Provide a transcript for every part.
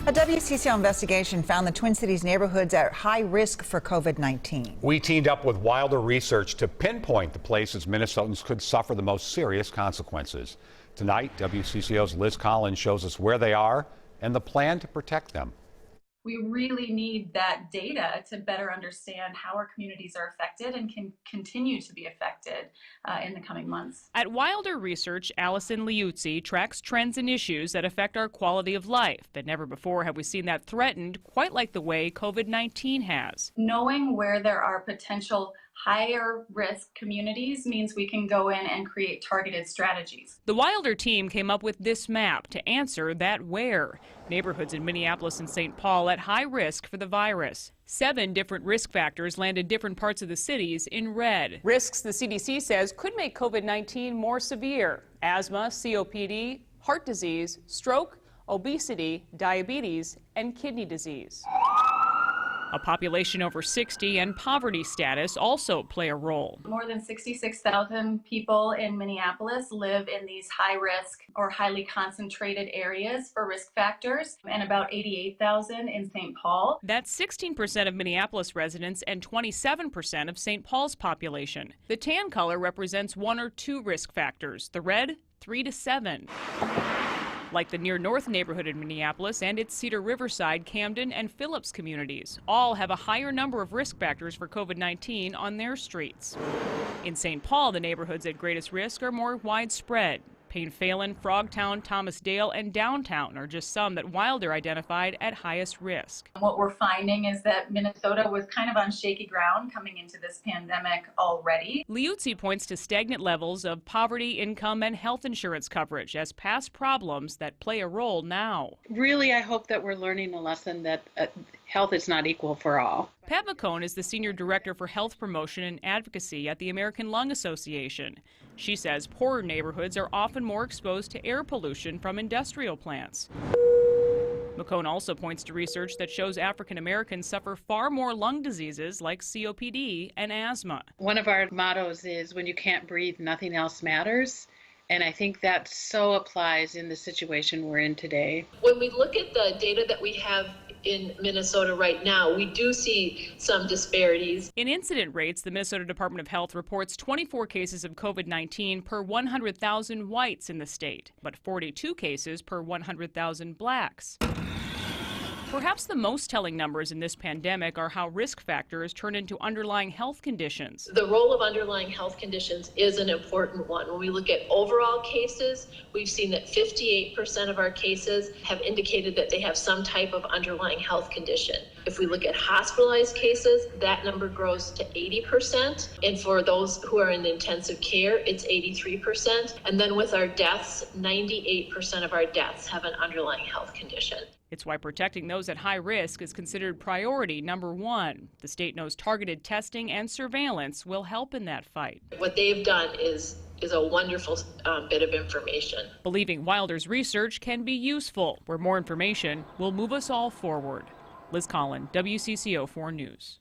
A WCCO investigation found the Twin Cities neighborhoods at high risk for COVID-19. We teamed up with Wilder Research to pinpoint the places Minnesotans could suffer the most serious consequences. Tonight, WCCO's Liz Collins shows us where they are and the plan to protect them. We really need that data to better understand how our communities are affected and can continue to be affected in the coming months. At Wilder Research, Allison Liuzzi tracks trends and issues that affect our quality of life. But never before have we seen that threatened quite like the way COVID-19 has. Knowing where there are potential higher risk communities means we can go in and create targeted strategies. The Wilder team came up with this map to answer that where. Neighborhoods in Minneapolis and St. Paul at high risk for the virus. 7 different risk factors landed different parts of the cities in red. Risks the CDC says could make COVID-19 more severe. Asthma, COPD, heart disease, stroke, obesity, diabetes, and kidney disease. A population over 60 and poverty status also play a role. More than 66,000 people in Minneapolis live in these high risk or highly concentrated areas for risk factors, and about 88,000 in St. Paul. That's 16% of Minneapolis residents and 27% of St. Paul's population. The tan color represents 1 or 2 risk factors, the red 3 to 7. Like the Near North neighborhood in Minneapolis and its Cedar Riverside, Camden, and Phillips communities. All have a higher number of risk factors for COVID-19 on their streets. In St. Paul, the neighborhoods at greatest risk are more widespread. Payne Phalen, Frogtown, Thomasdale, and Downtown are just some that Wilder identified at highest risk. What we're finding is that Minnesota was kind of on shaky ground coming into this pandemic already. Liuzzi points to stagnant levels of poverty, income, and health insurance coverage as past problems that play a role now. Really, I hope that we're learning a lesson that health is not equal for all. Pat McCone is the Senior Director for Health Promotion and Advocacy at the American Lung Association. She says poorer neighborhoods are often more exposed to air pollution from industrial plants. McCone also points to research that shows African Americans suffer far more lung diseases like COPD and asthma. One of our mottos is, when you can't breathe, nothing else matters. And I think that so applies in the situation we're in today. When we look at the data that we have in Minnesota right now, we do see some disparities. In incident rates, the Minnesota Department of Health reports 24 cases of COVID-19 per 100,000 whites in the state, but 42 cases per 100,000 blacks. Perhaps the most telling numbers in this pandemic are how risk factors turn into underlying health conditions. The role of underlying health conditions is an important one. When we look at overall cases, we've seen that 58% of our cases have indicated that they have some type of underlying health condition. If we look at hospitalized cases, that number grows to 80%. And for those who are in intensive care, it's 83%. And then with our deaths, 98% of our deaths have an underlying health condition. It's why protecting those at high risk is considered priority number 1. The state knows targeted testing and surveillance will help in that fight. What they've done is a wonderful bit of information. Believing Wilder's research can be useful, where more information will move us all forward. Liz Collins, WCCO 4 News.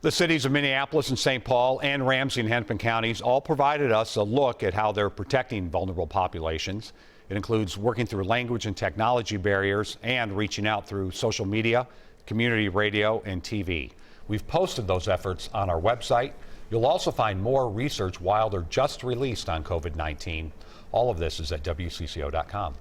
The cities of Minneapolis and St. Paul and Ramsey and Hennepin counties all provided us a look at how they're protecting vulnerable populations. It includes working through language and technology barriers and reaching out through social media, community radio, and TV. We've posted those efforts on our website. You'll also find more research Wilder just released on COVID-19. All of this is at WCCO.com.